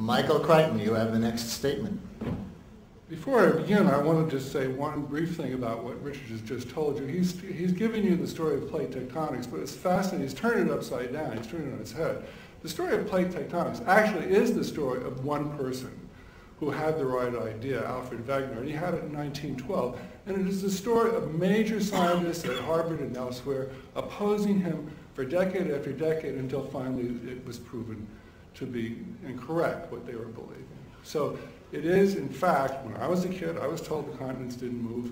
Michael Crichton, you have the next statement. Before I begin, I wanted to say one brief thing about what Richard has just told you. He's given you the story of plate tectonics, but it's fascinating. He's turned it upside down. He's turned it on its head. The story of plate tectonics actually is the story of one person who had the right idea, Alfred Wegener, and he had it in 1912. And it is the story of major scientists at Harvard and elsewhere opposing him for decade after decade until finally it was proven to be incorrect, what they were believing. So it is, in fact, when I was a kid, I was told the continents didn't move.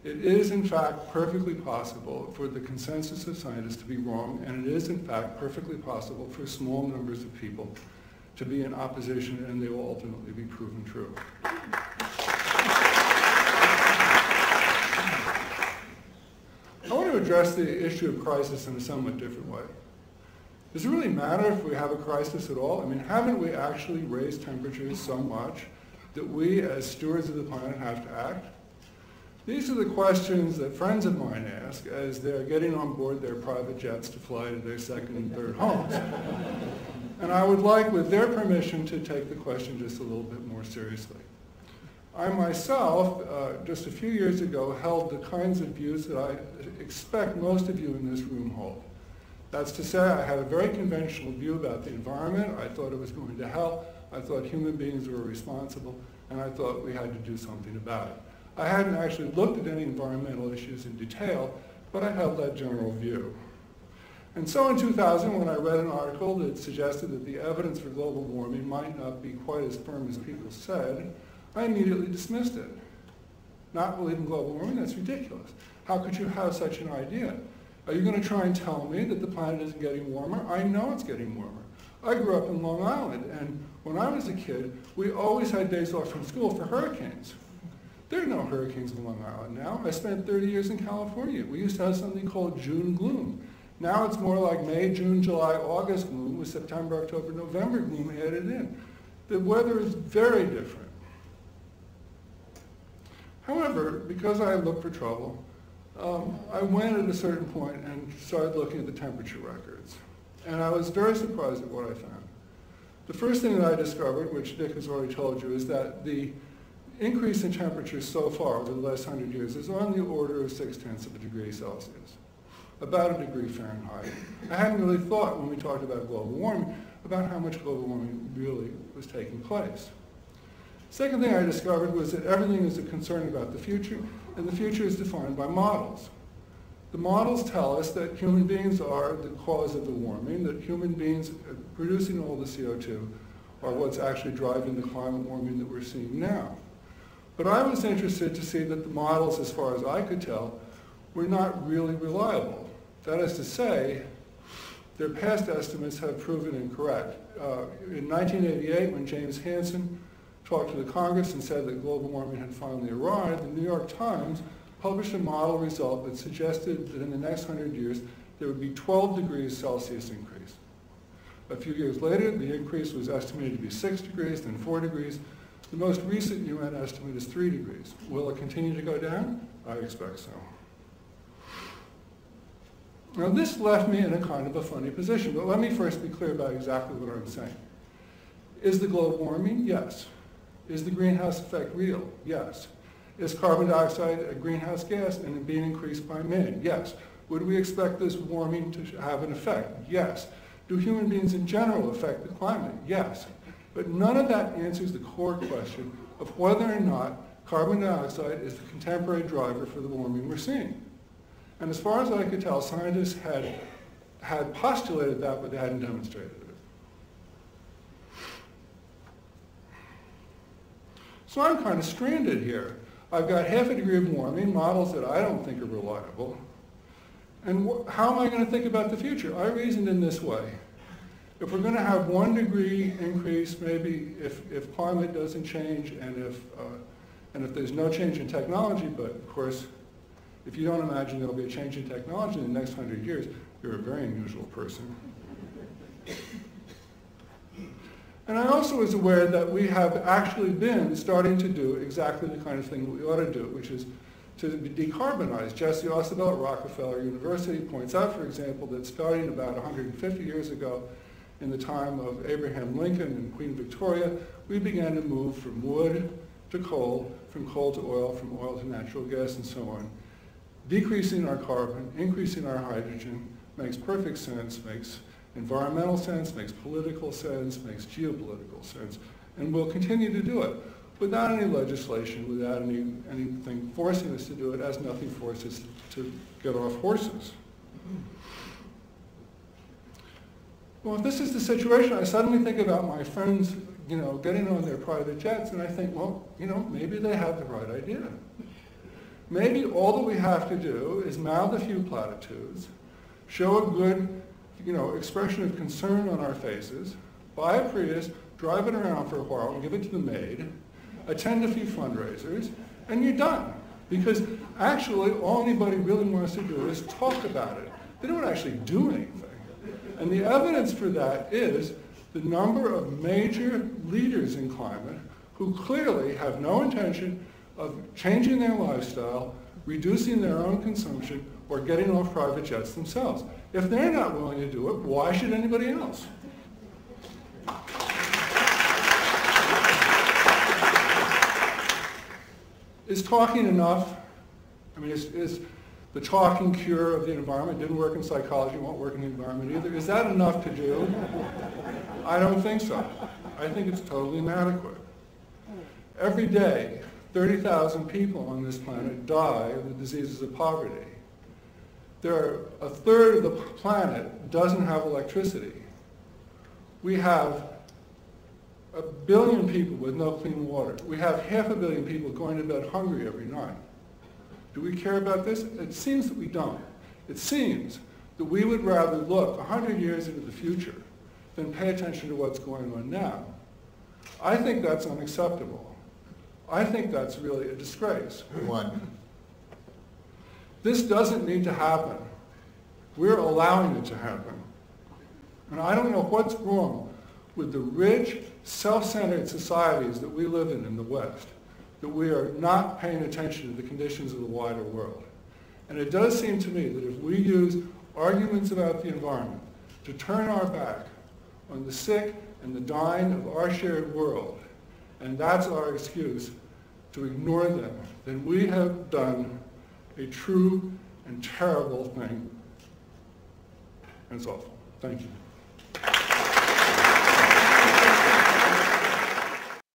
It is, in fact, perfectly possible for the consensus of scientists to be wrong, and it is, in fact, perfectly possible for small numbers of people to be in opposition, and they will ultimately be proven true. I want to address the issue of crisis in a somewhat different way. Does it really matter if we have a crisis at all? I mean, haven't we actually raised temperatures so much that we, as stewards of the planet, have to act? These are the questions that friends of mine ask as they're getting on board their private jets to fly to their second and third homes. And I would like, with their permission, to take the question just a little bit more seriously. I myself, just a few years ago, held the kinds of views that I expect most of you in this room hold. That's to say, I had a very conventional view about the environment. I thought it was going to hell. I thought human beings were responsible, and I thought we had to do something about it. I hadn't actually looked at any environmental issues in detail, but I held that general view. And so in 2000, when I read an article that suggested that the evidence for global warming might not be quite as firm as people said, I immediately dismissed it. Not believing global warming? That's ridiculous. How could you have such an idea? Are you going to try and tell me that the planet isn't getting warmer? I know it's getting warmer. I grew up in Long Island, and when I was a kid, we always had days off from school for hurricanes. There are no hurricanes in Long Island now. I spent 30 years in California. We used to have something called June gloom. Now it's more like May, June, July, August gloom with September, October, November gloom added in. The weather is very different. However, because I looked for trouble, I went at a certain point and started looking at the temperature records. And I was very surprised at what I found. The first thing that I discovered, which Dick has already told you, is that the increase in temperature so far over the last 100 years is on the order of 0.6 of a degree Celsius, about a degree Fahrenheit. I hadn't really thought when we talked about global warming about how much global warming really was taking place. Second thing I discovered was that everything is a concern about the future, and the future is defined by models. The models tell us that human beings are the cause of the warming, that human beings producing all the CO2 are what's actually driving the climate warming that we're seeing now. But I was interested to see that the models, as far as I could tell, were not really reliable. That is to say, their past estimates have proven incorrect. In 1988, when James Hansen talked to the Congress and said that global warming had finally arrived, the New York Times published a model result that suggested that in the next 100 years, there would be 12 degrees Celsius increase. A few years later, the increase was estimated to be 6 degrees, then 4 degrees. The most recent UN estimate is 3 degrees. Will it continue to go down? I expect so. Now this left me in a kind of a funny position, but let me first be clear about exactly what I'm saying. Is the globe warming? Yes. Is the greenhouse effect real? Yes. Is carbon dioxide a greenhouse gas and being increased by man? Yes. Would we expect this warming to have an effect? Yes. Do human beings in general affect the climate? Yes. But none of that answers the core question of whether or not carbon dioxide is the contemporary driver for the warming we're seeing. And as far as I could tell, scientists had postulated that, but they hadn't demonstrated it. So I'm kind of stranded here. I've got half a degree of warming, models that I don't think are reliable. And how am I going to think about the future? I reasoned in this way. If we're going to have 1 degree increase, maybe if climate doesn't change and if there's no change in technology, but of course, if you don't imagine there'll be a change in technology in the next 100 years, you're a very unusual person. And I also was aware that we have actually been starting to do exactly the kind of thing that we ought to do, which is to decarbonize. Jesse Ausubel at Rockefeller University points out, for example, that starting about 150 years ago in the time of Abraham Lincoln and Queen Victoria, we began to move from wood to coal, from coal to oil, from oil to natural gas, and so on. Decreasing our carbon, increasing our hydrogen makes perfect sense, makes environmental sense, makes political sense, makes geopolitical sense, and we'll continue to do it without any legislation, without anything forcing us to do it, as nothing forces us to get off horses. Well, if this is the situation, I suddenly think about my friends, getting on their private jets, and I think, well, maybe they have the right idea. Maybe all that we have to do is mouth a few platitudes, show a good, expression of concern on our faces, buy a Prius, drive it around for a while, and give it to the maid, attend a few fundraisers, and you're done. Because actually, all anybody really wants to do is talk about it. They don't actually do anything. And the evidence for that is the number of major leaders in climate who clearly have no intention of changing their lifestyle, reducing their own consumption, or getting off private jets themselves. If they're not willing to do it, why should anybody else? Is talking enough? I mean, is the talking cure of the environment? Didn't work in psychology, won't work in the environment either. Is that enough to do? I don't think so. I think it's totally inadequate. Every day, 30,000 people on this planet die of the diseases of poverty. A third of the planet doesn't have electricity. We have 1 billion people with no clean water. We have 500 million people going to bed hungry every night. Do we care about this? It seems that we don't. It seems that we would rather look 100 years into the future than pay attention to what's going on now. I think that's unacceptable. I think that's really a disgrace. One. This doesn't need to happen. We're allowing it to happen. And I don't know what's wrong with the rich, self-centered societies that we live in the West, that we are not paying attention to the conditions of the wider world. And it does seem to me that if we use arguments about the environment to turn our back on the sick and the dying of our shared world, and that's our excuse to ignore them, then we have done a true and terrible thing. And it's awful. Thank you.